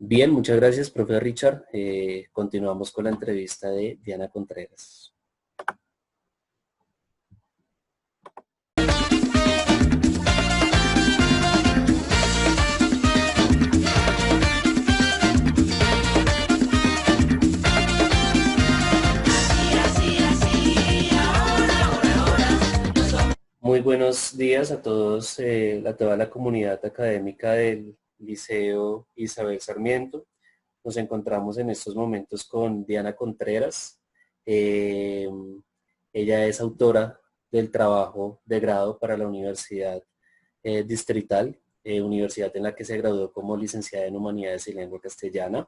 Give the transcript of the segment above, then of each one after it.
Bien, muchas gracias, profe Richard. Continuamos con la entrevista de Diana Contreras. Muy buenos días a todos, a toda la comunidad académica del Liceo Isabel Sarmiento. Nos encontramos en estos momentos con Diana Contreras. Eh, Ella es autora del trabajo de grado para la Universidad Distrital, universidad en la que se graduó como licenciada en Humanidades y Lengua Castellana.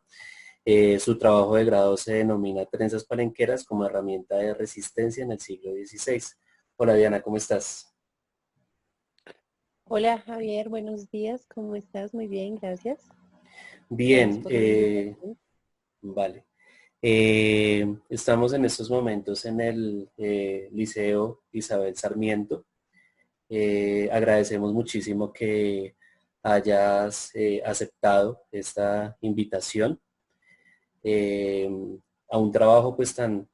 Su trabajo de grado se denomina Trenzas Palenqueras como herramienta de resistencia en el siglo XVI. Hola Diana, ¿cómo estás? Hola Javier, buenos días, ¿cómo estás? Muy bien, gracias. Gracias Bien, por la invitación. vale. Estamos en estos momentos en el Liceo Isabel Sarmiento. Agradecemos muchísimo que hayas aceptado esta invitación eh, a un trabajo pues tan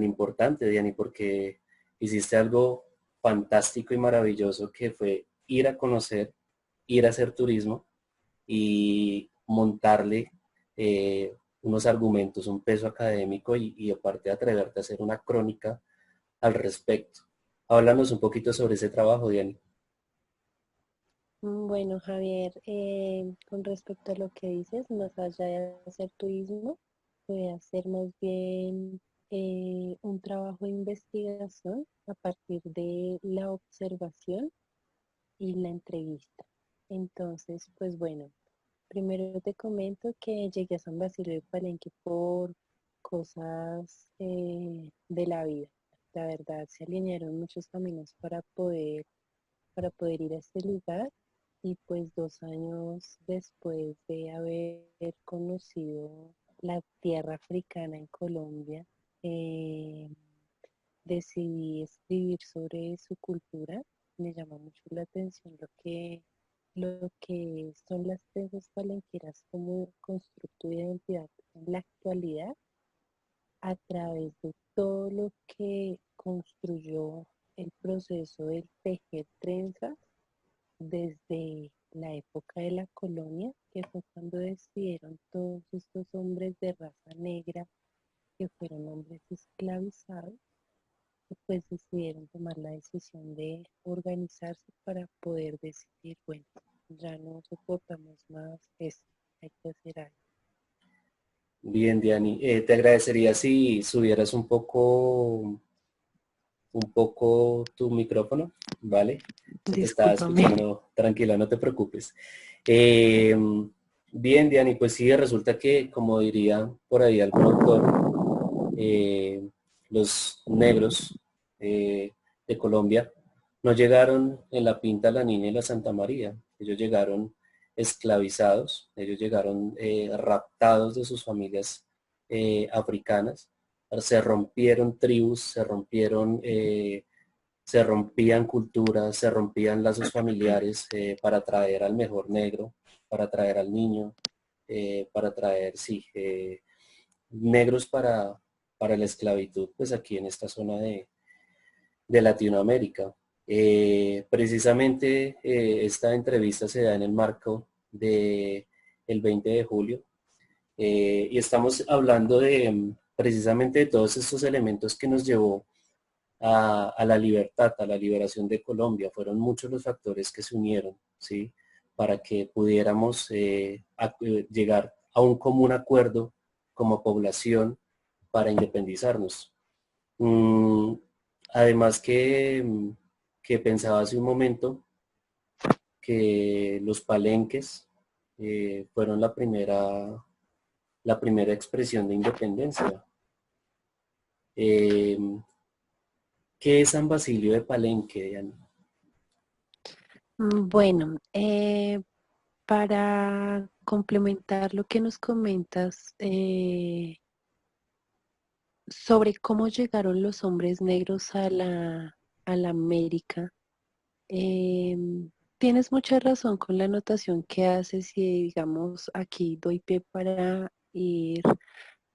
importante, Diani, porque hiciste algo fantástico y maravilloso que fue ir a conocer, ir a hacer turismo y montarle unos argumentos, un peso académico y aparte atreverte a hacer una crónica al respecto. Háblanos un poquito sobre ese trabajo, Diani. Bueno, Javier, con respecto a lo que dices, más allá de hacer turismo, voy a hacer más bien un trabajo de investigación a partir de la observación y la entrevista. Entonces, pues bueno, primero te comento que llegué a San Basilio de Palenque por cosas de la vida. La verdad, se alinearon muchos caminos para poder ir a este lugar y pues 2 años después de haber conocido la tierra africana en Colombia, eh, decidí escribir sobre su cultura. Me llama mucho la atención lo que son las trenzas palenqueras como constructo de identidad en la actualidad a través de todo lo que construyó el proceso del tejer trenzas desde la época de la colonia, que fue cuando decidieron todos estos hombres de raza negra, que fueron hombres esclavizados, y pues decidieron tomar la decisión de organizarse para poder decidir, bueno, ya no soportamos más esto, hay que hacer algo. Bien, Diani. Te agradecería si subieras un poco tu micrófono, ¿vale? Se te estaba Discúlpame. escuchando tranquila, no te preocupes. Eh, Bien, Diani, pues sí, resulta que, como diría por ahí algún autor, eh, los negros eh, de Colombia no llegaron en la Pinta La Niña y la Santa María, ellos llegaron esclavizados, ellos llegaron raptados de sus familias africanas, se rompieron tribus, se rompían culturas, se rompían lazos familiares para traer al mejor negro, para traer al niño, para traer, sí, negros para la esclavitud, pues aquí en esta zona de Latinoamérica. Precisamente esta entrevista se da en el marco de el 20 de julio y estamos hablando de precisamente de todos estos elementos que nos llevó a la libertad, a la liberación de Colombia. Fueron muchos los factores que se unieron, ¿sí? Para que pudiéramos llegar a un común acuerdo como población para independizarnos. Mm, Además que pensaba hace un momento que los palenques fueron la primera expresión de independencia. Eh, ¿Qué es San Basilio de Palenque, Diana? Bueno, para complementar lo que nos comentas sobre cómo llegaron los hombres negros a la América, Tienes mucha razón con la anotación que haces y digamos aquí doy pie para ir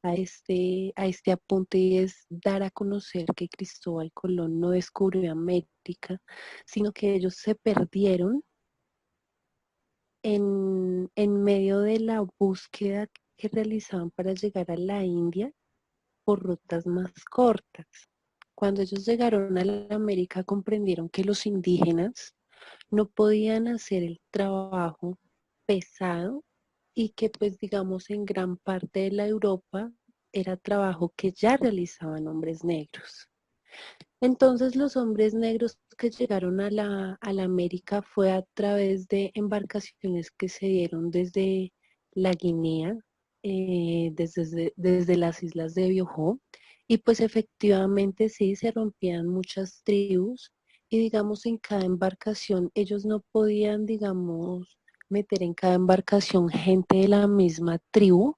a este apunte y es dar a conocer que Cristóbal Colón no descubrió América, sino que ellos se perdieron en medio de la búsqueda que realizaban para llegar a la India por rutas más cortas. Cuando ellos llegaron a la América comprendieron que los indígenas no podían hacer el trabajo pesado y que pues digamos en gran parte de la Europa era trabajo que ya realizaban hombres negros. Entonces los hombres negros que llegaron a la América fue a través de embarcaciones que se dieron desde la Guinea, desde las islas de Biojó, y pues efectivamente sí se rompían muchas tribus y digamos en cada embarcación ellos no podían, digamos, meter en cada embarcación gente de la misma tribu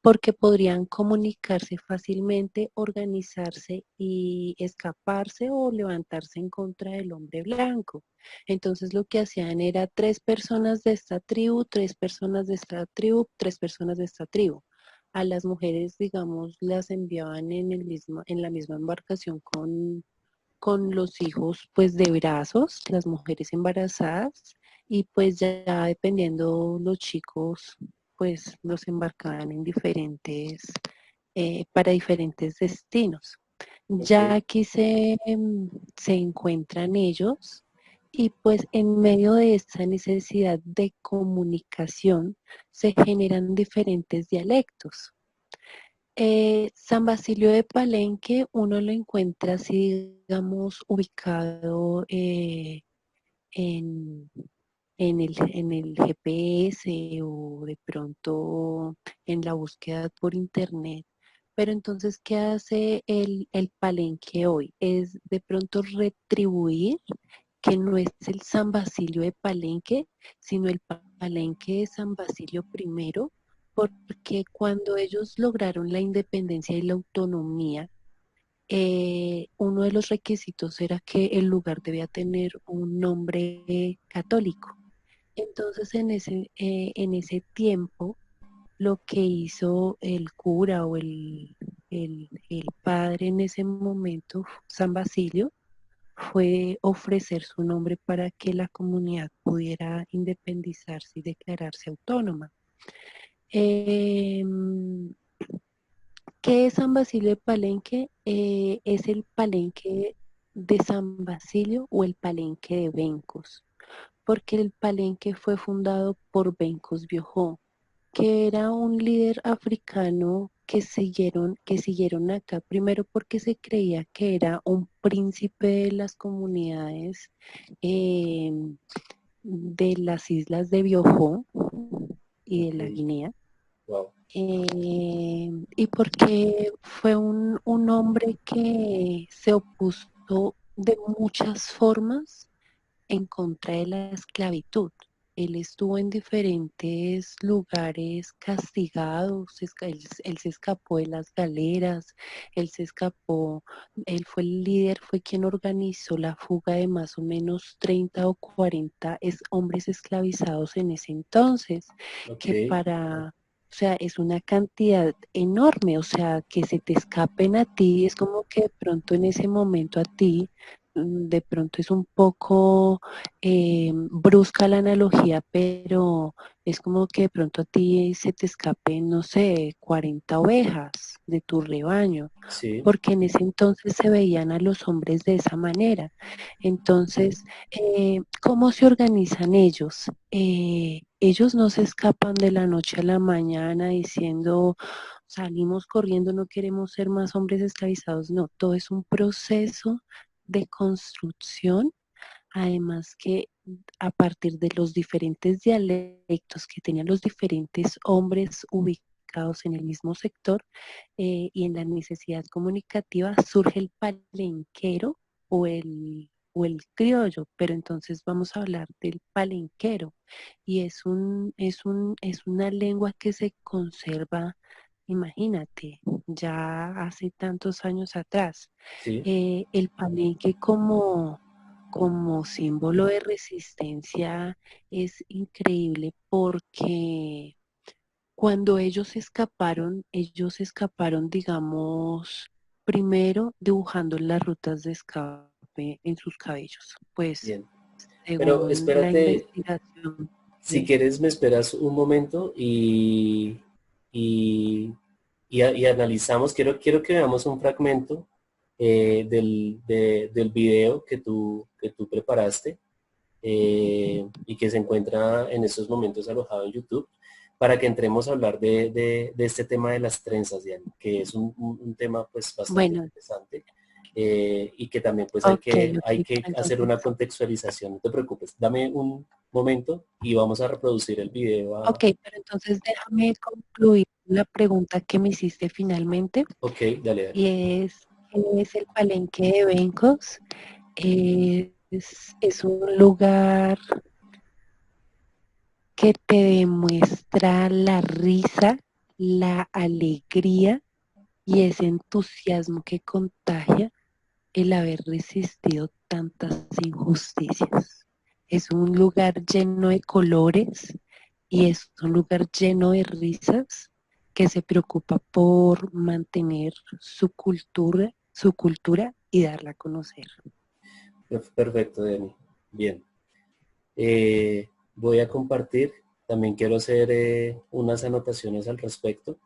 porque podrían comunicarse fácilmente, organizarse y escaparse o levantarse en contra del hombre blanco. Entonces lo que hacían era tres personas de esta tribu, tres personas de esta tribu, tres personas de esta tribu. A las mujeres, digamos, las enviaban en la misma embarcación con los hijos pues de brazos, las mujeres embarazadas, y pues ya dependiendo los chicos pues los embarcaban en para diferentes destinos. Ok, Ya aquí se encuentran ellos y pues en medio de esta necesidad de comunicación se generan diferentes dialectos. San Basilio de Palenque uno lo encuentra así, digamos, ubicado en, en el GPS o de pronto en la búsqueda por internet. Pero entonces, ¿qué hace el Palenque hoy? Es de pronto retribuir que no es el San Basilio de Palenque, sino el Palenque de San Basilio primero, porque cuando ellos lograron la independencia y la autonomía, uno de los requisitos era que el lugar debía tener un nombre católico. Entonces, en ese tiempo, lo que hizo el cura o el padre en ese momento, San Basilio, fue ofrecer su nombre para que la comunidad pudiera independizarse y declararse autónoma. Eh, ¿Qué es San Basilio de Palenque? Es el Palenque de San Basilio o el Palenque de Bencos, porque el Palenque fue fundado por Bencos Biojó, que era un líder africano que siguieron acá, primero porque se creía que era un príncipe de las comunidades eh, de las islas de Biojó y de la ok, Guinea, wow. y porque fue un hombre que se opuso de muchas formas en contra de la esclavitud. Él estuvo en diferentes lugares castigados, él se escapó de las galeras, él se escapó, él fue el líder, fue quien organizó la fuga de más o menos 30 o 40 hombres esclavizados en ese entonces, Ok, que o sea, es una cantidad enorme, o sea, que se te escapen a ti, es como que de pronto en ese momento a ti, de pronto es un poco brusca la analogía, pero es como que de pronto a ti se te escapen, no sé, 40 ovejas de tu rebaño, sí, porque en ese entonces se veían a los hombres de esa manera. Entonces, ¿cómo se organizan ellos? Ellos no se escapan de la noche a la mañana diciendo, salimos corriendo, no queremos ser más hombres esclavizados. No, todo es un proceso de construcción, además que a partir de los diferentes dialectos que tenían los diferentes hombres ubicados en el mismo sector y en la necesidad comunicativa, surge el palenquero o el criollo, pero entonces vamos a hablar del palenquero y es una lengua que se conserva, imagínate, ya hace tantos años atrás. sí, El palenque como, como símbolo de resistencia es increíble porque cuando ellos escaparon, digamos, primero dibujando las rutas de escape en sus cabellos, pues Bien. Pero según la espérate, investigación. si quieres me esperas un momento y, y analizamos, quiero que veamos un fragmento del video que tú preparaste y que se encuentra en estos momentos alojado en YouTube, para que entremos a hablar de este tema de las trenzas, Diana, que es un tema pues bastante Bueno, interesante y que también pues ok, hay ok, que pero hacer entonces, una contextualización. No te preocupes, dame un momento y vamos a reproducir el video. ok, pero entonces déjame concluir la pregunta que me hiciste finalmente, Ok, dale, dale. y ¿qué es el Palenque de Bencos? Es un lugar que te demuestra la risa, la alegría y ese entusiasmo que contagia el haber resistido tantas injusticias. Es un lugar lleno de colores y es un lugar lleno de risas que se preocupa por mantener su cultura y darla a conocer. Perfecto, Dani. Bien. Voy a compartir. También quiero hacer unas anotaciones al respecto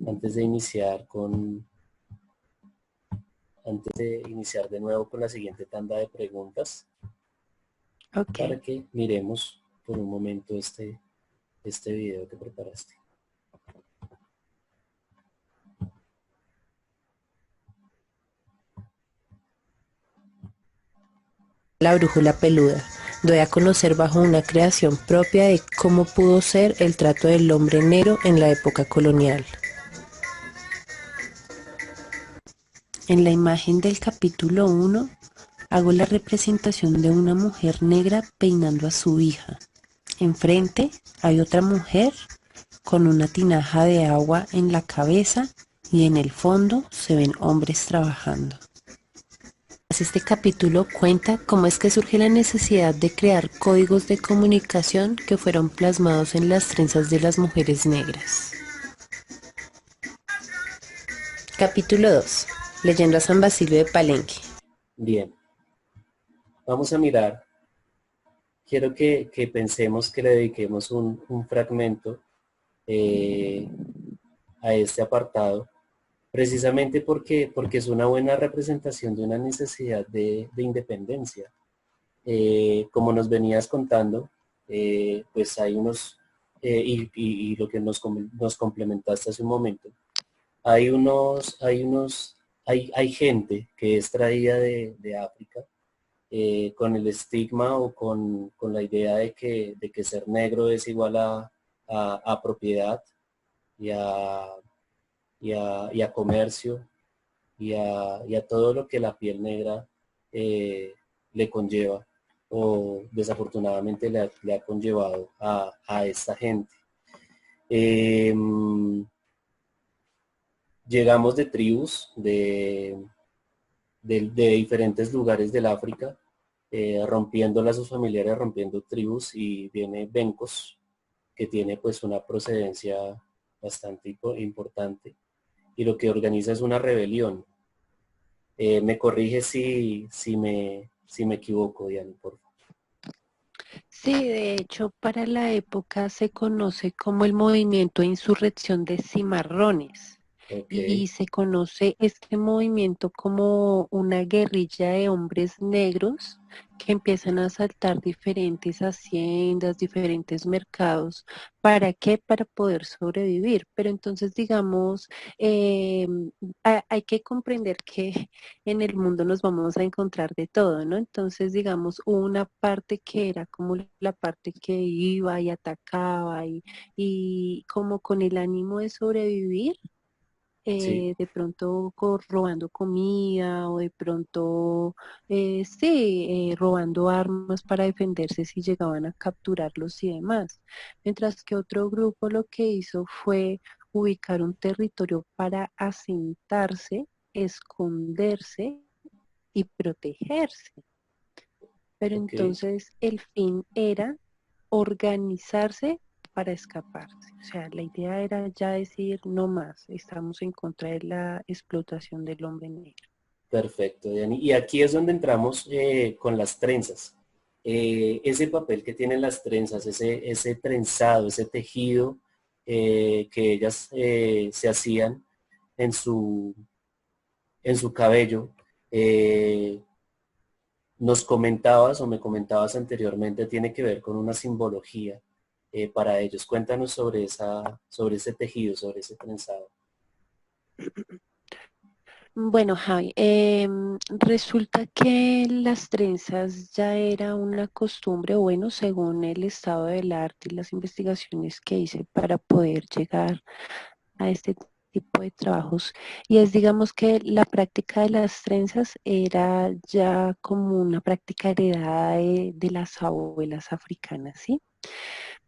antes de iniciar antes de iniciar de nuevo con la siguiente tanda de preguntas Ok. para que miremos por un momento este video que preparaste. La brújula peluda. Doy a conocer bajo una creación propia de cómo pudo ser el trato del hombre negro en la época colonial. En la imagen del capítulo 1 hago la representación de una mujer negra peinando a su hija. Enfrente hay otra mujer con una tinaja de agua en la cabeza y en el fondo se ven hombres trabajando. Este capítulo cuenta cómo es que surge la necesidad de crear códigos de comunicación que fueron plasmados en las trenzas de las mujeres negras. Capítulo 2. Leyendo a San Basilio de Palenque. Bien, vamos a mirar. Quiero que pensemos, que le dediquemos un fragmento eh, a este apartado, precisamente porque es una buena representación de una necesidad de independencia. Como nos venías contando, pues hay unos, y lo que nos complementaste hace un momento, hay gente que es traída de África con el estigma o con la idea de que ser negro es igual a propiedad y y a comercio y a todo lo que la piel negra le conlleva o desafortunadamente le ha conllevado a esta gente. Eh, Llegamos de tribus de diferentes lugares del África, rompiendo lazos familiares, rompiendo tribus, y viene Bencos, que tiene pues una procedencia bastante importante, y lo que organiza es una rebelión. Me corrige si me equivoco, Diana, por favor. Sí, de hecho, para la época se conoce como el movimiento de insurrección de cimarrones Ok, y se conoce este movimiento como una guerrilla de hombres negros que empiezan a asaltar diferentes haciendas, diferentes mercados. ¿Para qué? Para poder sobrevivir. Pero entonces, digamos, eh, hay que comprender que en el mundo nos vamos a encontrar de todo, ¿no? Entonces, digamos, una parte que era como la parte que iba y atacaba y como con el ánimo de sobrevivir, sí, de pronto robando comida o de pronto, sí, robando armas para defenderse si llegaban a capturarlos y demás. Mientras que otro grupo lo que hizo fue ubicar un territorio para asentarse, esconderse y protegerse. pero Ok, entonces el fin era organizarse para escaparse. O sea, la idea era ya decir, no más, estamos en contra de la explotación del hombre negro. perfecto, Diani. Y aquí es donde entramos con las trenzas. Ese papel que tienen las trenzas, ese trenzado, ese tejido que ellas se hacían en en su cabello. eh, Nos comentabas o me comentabas anteriormente, tiene que ver con una simbología para ellos. Cuéntanos sobre sobre ese tejido, sobre ese trenzado. Bueno, Javi, resulta que las trenzas ya era una costumbre, bueno, según el estado del arte y las investigaciones que hice para poder llegar a este tipo de trabajos. Y es, digamos que la práctica de las trenzas era ya como una práctica heredada de las abuelas africanas, ¿sí?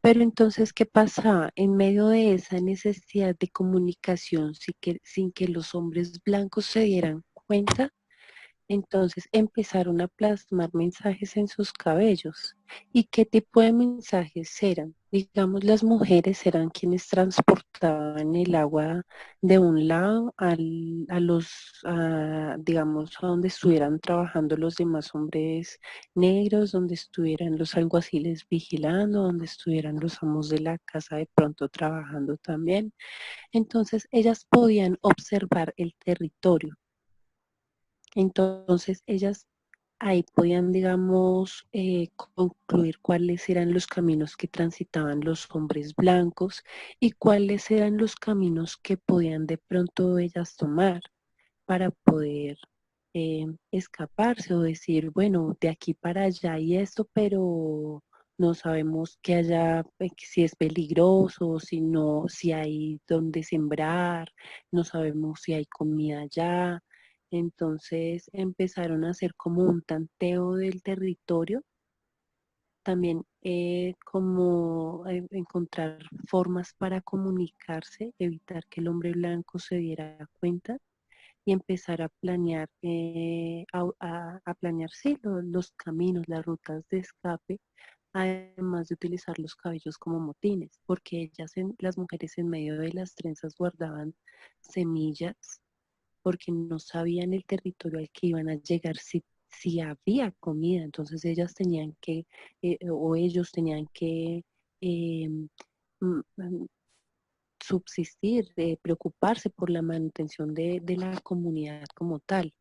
Pero entonces, ¿qué pasaba? En medio de esa necesidad de comunicación, sin que los hombres blancos se dieran cuenta, entonces empezaron a plasmar mensajes en sus cabellos. ¿Y qué tipo de mensajes eran? Digamos, las mujeres eran quienes transportaban el agua de un lado digamos, a donde estuvieran trabajando los demás hombres negros, donde estuvieran los alguaciles vigilando, donde estuvieran los amos de la casa de pronto trabajando también. Entonces, ellas podían observar el territorio. Entonces, ellas ahí podían, digamos, concluir cuáles eran los caminos que transitaban los hombres blancos y cuáles eran los caminos que podían de pronto ellas tomar para poder escaparse o decir, bueno, de aquí para allá y esto, pero no sabemos que haya, si es peligroso, si no, si hay donde sembrar, no sabemos si hay comida allá. Entonces empezaron a hacer como un tanteo del territorio, también como encontrar formas para comunicarse, evitar que el hombre blanco se diera cuenta y empezar a planear, a planear sí, los caminos, las rutas de escape, además de utilizar los cabellos como motines, porque las mujeres en medio de las trenzas guardaban semillas porque no sabían el territorio al que iban a llegar si había comida. Entonces ellas tenían que, o ellos tenían que eh, mm, mm, subsistir, preocuparse por la manutención de la comunidad como tal.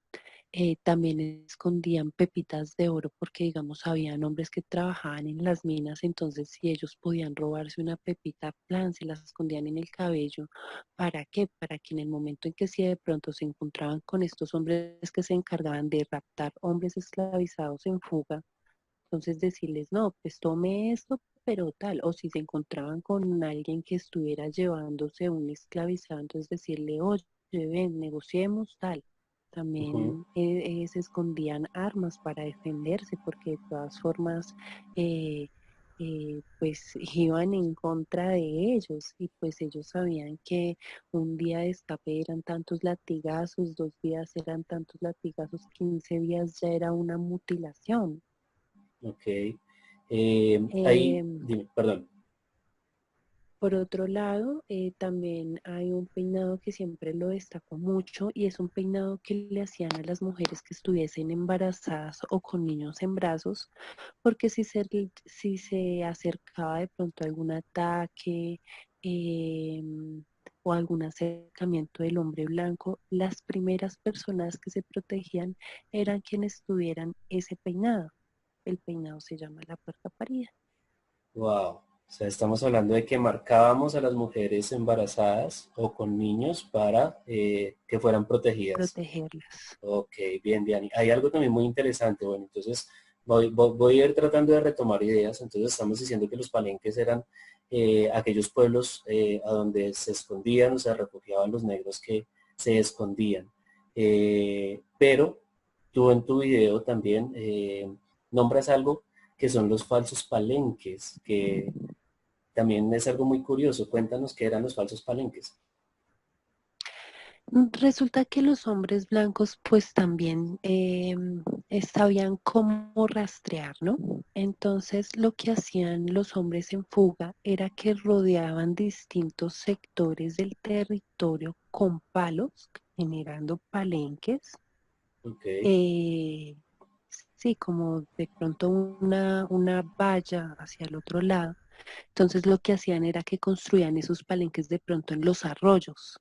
También escondían pepitas de oro porque, digamos, habían hombres que trabajaban en las minas, entonces si ellos podían robarse una pepita, plan, se las escondían en el cabello. ¿Para qué? Para que en el momento en que si de pronto se encontraban con estos hombres que se encargaban de raptar hombres esclavizados en fuga, entonces decirles, no, pues tome esto, pero tal, o si se encontraban con alguien que estuviera llevándose un esclavizado, entonces decirle, oye, ven, negociemos tal. Ujú. También se escondían armas para defenderse, porque de todas formas, eh, pues iban en contra de ellos y pues ellos sabían que un día de escape eran tantos latigazos, 2 días eran tantos latigazos, 15 días ya era una mutilación. Ok. Ahí, Em, dime, perdón. por otro lado, también hay un peinado que siempre lo destaco mucho y es un peinado que le hacían a las mujeres que estuviesen embarazadas o con niños en brazos, porque si se acercaba de pronto algún ataque o algún acercamiento del hombre blanco, las primeras personas que se protegían eran quienes tuvieran ese peinado. El peinado se llama la puerta parida. Wow. O sea, estamos hablando de que marcábamos a las mujeres embarazadas o con niños para que fueran protegidas. Protegerlas. Ok, bien, Diani. Hay algo también muy interesante. Bueno, entonces voy a ir tratando de retomar ideas. Entonces estamos diciendo que los palenques eran aquellos pueblos a donde se escondían o se refugiaban los negros que se escondían. Pero tú en tu video también nombras algo que son los falsos palenques, que también es algo muy curioso. Cuéntanos qué eran los falsos palenques. Resulta que los hombres blancos pues también sabían cómo rastrear, ¿no? Entonces lo que hacían los hombres en fuga era que rodeaban distintos sectores del territorio con palos, generando palenques. Ok, eh, sí, como de pronto una valla hacia el otro lado. Entonces lo que hacían era que construían esos palenques de pronto en los arroyos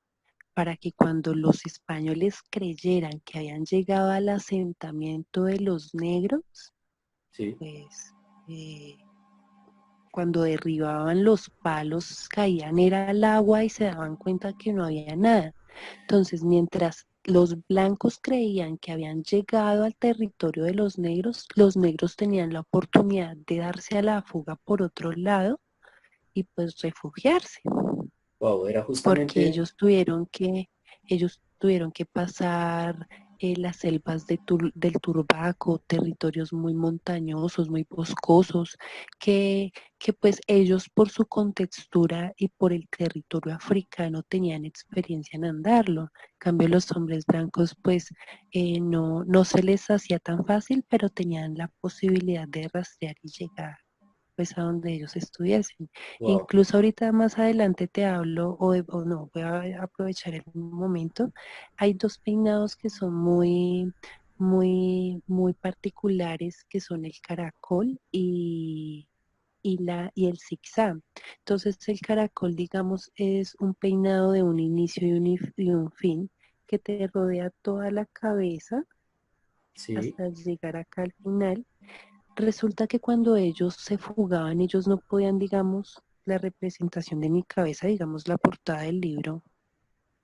para que cuando los españoles creyeran que habían llegado al asentamiento de los negros, sí. pues cuando derribaban los palos caían era al agua y se daban cuenta que no había nada. Entonces, mientras los blancos creían que habían llegado al territorio de los negros tenían la oportunidad de darse a la fuga por otro lado y pues refugiarse Wow, era porque justamente, ellos tuvieron que pasar las selvas del Turbaco, territorios muy montañosos, muy boscosos, que pues ellos por su contextura y por el territorio africano tenían experiencia en andarlo. En cambio, los hombres blancos pues no se les hacía tan fácil, pero tenían la posibilidad de rastrear y llegar pues a donde ellos estuviesen. wow, Incluso ahorita más adelante te hablo, o no, voy a aprovechar el momento. Hay dos peinados que son muy particulares, que son el caracol y el zigzag. Entonces el caracol, digamos, es un peinado de un inicio y un fin que te rodea toda la cabeza sí, hasta llegar acá al final. Resulta que cuando ellos se fugaban, ellos no podían, digamos, la representación de mi cabeza, digamos, la portada del libro.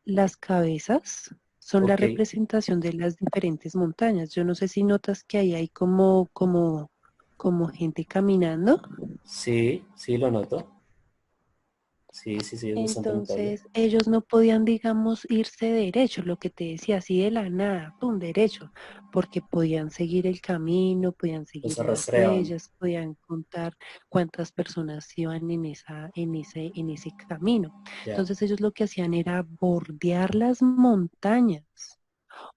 Las cabezas son la ok, representación de las diferentes montañas. Yo no sé si notas que ahí hay como gente caminando. sí, sí, lo noto. Sí, sí, sí, es bastante notable. Entonces, ellos no podían, digamos, irse derecho, lo que te decía, así de la nada, pum, derecho, porque podían seguir el camino, podían Los seguir las arrastreaban. huellas, podían contar cuántas personas iban en ese camino. Ya, Entonces, ellos lo que hacían era bordear las montañas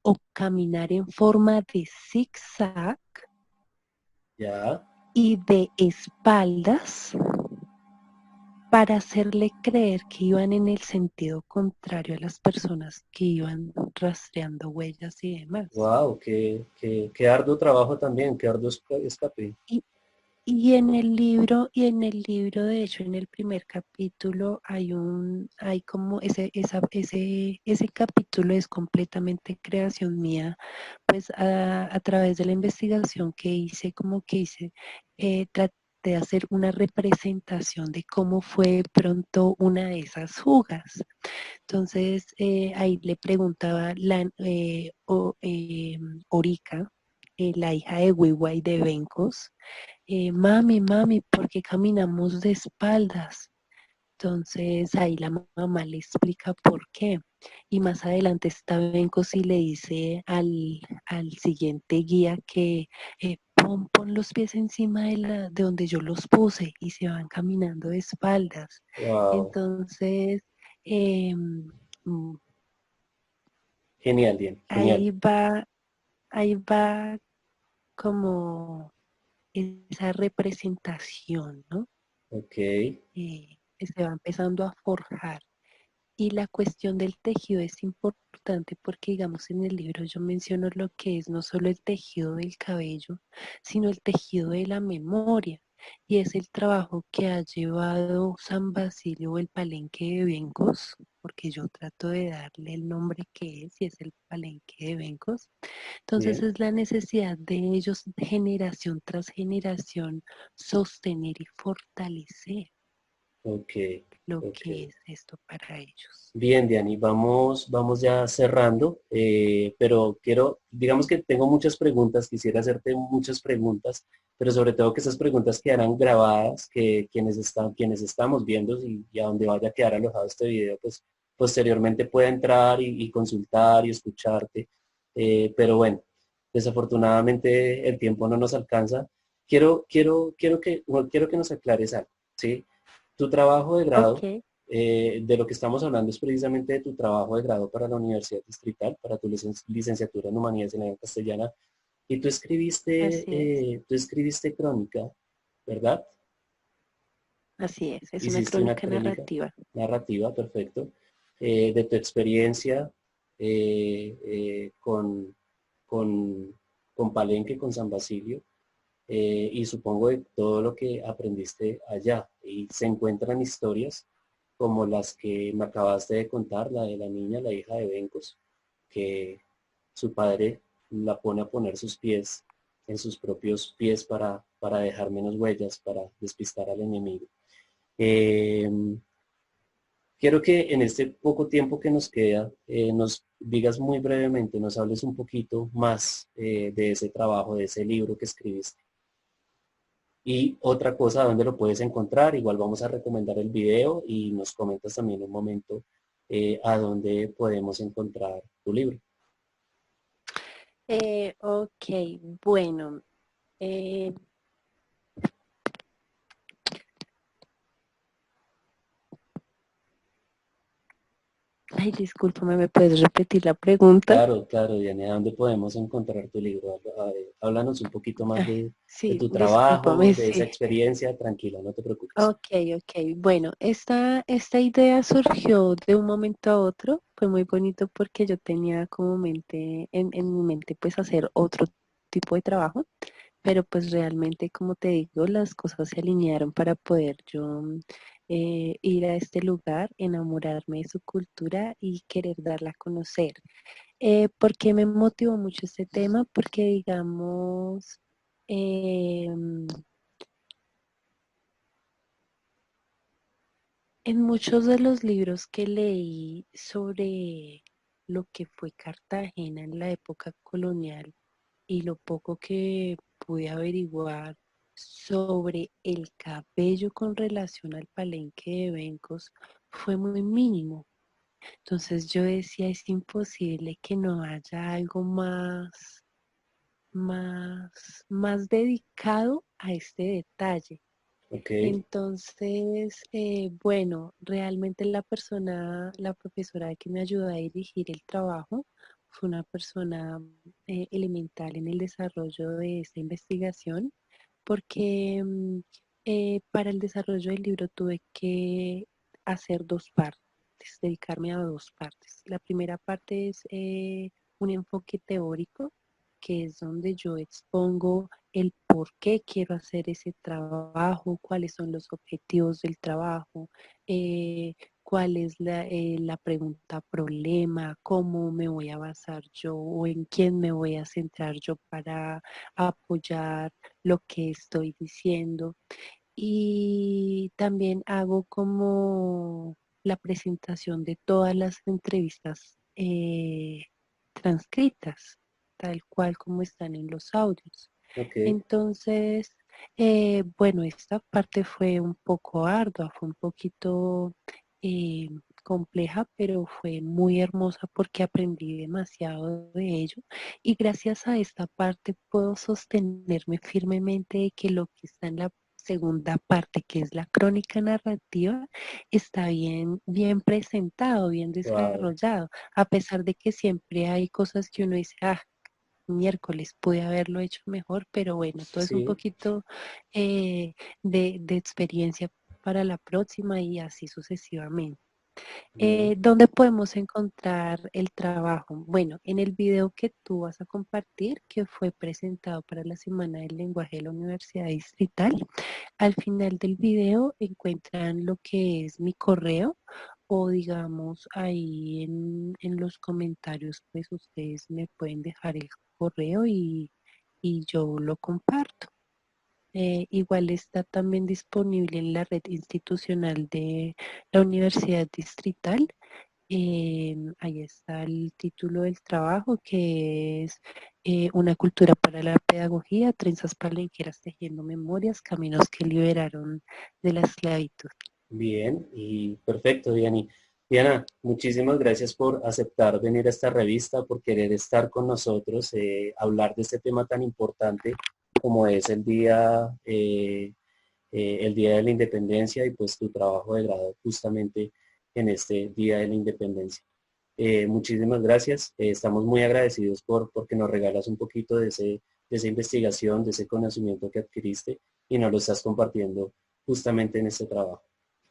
o caminar en forma de zigzag ya. y de espaldas para hacerle creer que iban en el sentido contrario a las personas que iban rastreando huellas y demás. Wow, qué arduo trabajo también, qué arduo escape. Y, y en el libro, de hecho, en el primer capítulo hay como ese capítulo es completamente creación mía, pues a través de la investigación que hice, traté de hacer una representación de cómo fue pronto una de esas fugas. Entonces, ahí le preguntaba Orica, la hija de Wiwai de Bencos, mami, ¿por qué caminamos de espaldas? Entonces ahí la mamá le explica por qué. Y más adelante está Bencos y le dice al siguiente guía que pon los pies encima de donde yo los puse y se van caminando de espaldas. Wow, Entonces, eh, genial, bien, genial. ahí va como esa representación, ¿no? Ok, Que se va empezando a forjar. Y la cuestión del tejido es importante porque, digamos, en el libro yo menciono lo que es no solo el tejido del cabello, sino el tejido de la memoria. Y es el trabajo que ha llevado San Basilio o el Palenque de Bencos, porque yo trato de darle el nombre que es, y es el Palenque de Bencos. Entonces bien. es la necesidad de ellos, generación tras generación, sostener y fortalecer Ok, lo ok. que es esto para ellos. Bien, Diani, vamos ya cerrando, pero digamos que tengo muchas preguntas, quisiera hacerte muchas preguntas, pero sobre todo que esas preguntas quedaran grabadas, que quienes estamos viendo y a donde vaya a quedar alojado este video, pues posteriormente pueda entrar y consultar y escucharte. Pero bueno, desafortunadamente el tiempo no nos alcanza. Quiero que nos aclares algo, ¿sí? Tu trabajo de grado Ok. de lo que estamos hablando es precisamente de tu trabajo de grado para la Universidad Distrital, para tu licenciatura en Humanidades en Lengua Castellana, y Así es, tú escribiste crónica, ¿verdad? así es una Hiciste una crónica crónica narrativa. narrativa, perfecto, de tu experiencia con, con Palenque, con San Basilio, y supongo de todo lo que aprendiste allá. Y se encuentran historias como las que me acabaste de contar, la de la niña, la hija de Bencos, que su padre la pone a poner sus pies en sus propios pies para dejar menos huellas, para despistar al enemigo. Eh, Quiero que en este poco tiempo que nos queda, nos digas muy brevemente, nos hables un poquito más de ese trabajo, de ese libro que escribiste. Y otra cosa, ¿dónde lo puedes encontrar? Igual vamos a recomendar el video y nos comentas también un momento a dónde podemos encontrar tu libro. Ok, bueno, eh, ay, discúlpame, ¿me puedes repetir la pregunta? Claro, claro, Diana, ¿a dónde podemos encontrar tu libro? Háblanos un poquito más Ay, de sí, tu trabajo, discúlpame, de esa sí. experiencia. Tranquila, no te preocupes. Ok, ok. Bueno, esta idea surgió de un momento a otro. Fue muy bonito porque yo tenía como en mi mente, pues hacer otro tipo de trabajo, pero pues realmente, como te digo, las cosas se alinearon para poder yo ir a este lugar, enamorarme de su cultura y querer darla a conocer. ¿Por qué me motivó mucho este tema? Porque digamos, em, en muchos de los libros que leí sobre lo que fue Cartagena en la época colonial y lo poco que pude averiguar sobre el cabello con relación al Palenque de Bencos fue muy mínimo. Entonces yo decía, es imposible que no haya algo más dedicado a este detalle. Ok, Entonces, bueno, realmente la profesora que me ayudó a dirigir el trabajo, fue una persona elemental en el desarrollo de esta investigación, porque para el desarrollo del libro tuve que hacer dos partes, dedicarme a dos partes. La primera parte es un enfoque teórico, que es donde yo expongo el por qué quiero hacer ese trabajo, cuáles son los objetivos del trabajo, eh, cuál es la pregunta problema, cómo me voy a basar yo o en quién me voy a centrar yo para apoyar lo que estoy diciendo. Y también hago como la presentación de todas las entrevistas transcritas, tal cual como están en los audios. ok. Entonces, bueno, esta parte fue un poco ardua, fue un poquito eh, compleja, pero fue muy hermosa porque aprendí demasiado de ello. Y gracias a esta parte puedo sostenerme firmemente de que lo que está en la segunda parte, que es la crónica narrativa, está bien presentado, bien Wow. desarrollado, a pesar de que siempre hay cosas que uno dice, miércoles pude haberlo hecho mejor, pero bueno, todo es un Sí. poquito de experiencia para la próxima y así sucesivamente. Bien. ¿Dónde podemos encontrar el trabajo? Bueno, en el video que tú vas a compartir, que fue presentado para la Semana del Lenguaje de la Universidad Distrital, al final del video encuentran lo que es mi correo o digamos ahí en los comentarios, pues ustedes me pueden dejar el correo y yo lo comparto. Igual está también disponible en la red institucional de la Universidad Distrital. Ahí está el título del trabajo, que es Una cultura para la pedagogía, trenzas palenqueras tejiendo memorias, caminos que liberaron de la esclavitud. Bien, y perfecto, Diana. Diana, muchísimas gracias por aceptar venir a esta revista, por querer estar con nosotros, hablar de este tema tan importante como es el Día el Día de la Independencia y pues tu trabajo de grado justamente en este Día de la Independencia. Muchísimas gracias. Estamos muy agradecidos porque nos regalas un poquito de esa investigación, de ese conocimiento que adquiriste y nos lo estás compartiendo justamente en este trabajo.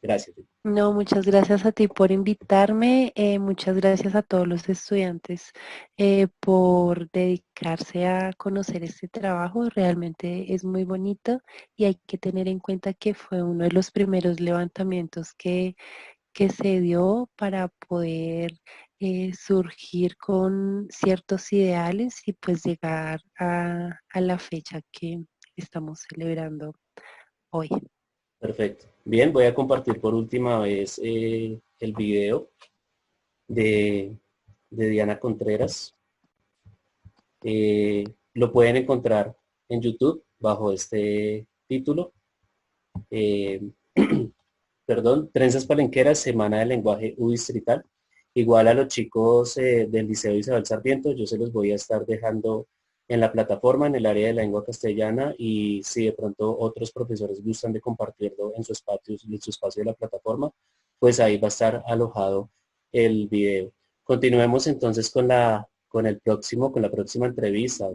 Gracias. No, muchas gracias a ti por invitarme, muchas gracias a todos los estudiantes por dedicarse a conocer este trabajo, realmente es muy bonito y hay que tener en cuenta que fue uno de los primeros levantamientos que se dio para poder surgir con ciertos ideales y pues llegar a la fecha que estamos celebrando hoy. Perfecto. Bien, voy a compartir por última vez el video de, de Diana Contreras. Lo pueden encontrar en YouTube bajo este título. Eh, perdón, Trenzas Palenqueras, Semana del Lenguaje U Distrital. Igual a los chicos del Liceo Isabel Sarmiento, yo se los voy a estar dejando en la plataforma, en el área de la lengua castellana, y si de pronto otros profesores gustan de compartirlo en su espacio de la plataforma, pues ahí va a estar alojado el video. Continuemos entonces con la próxima entrevista.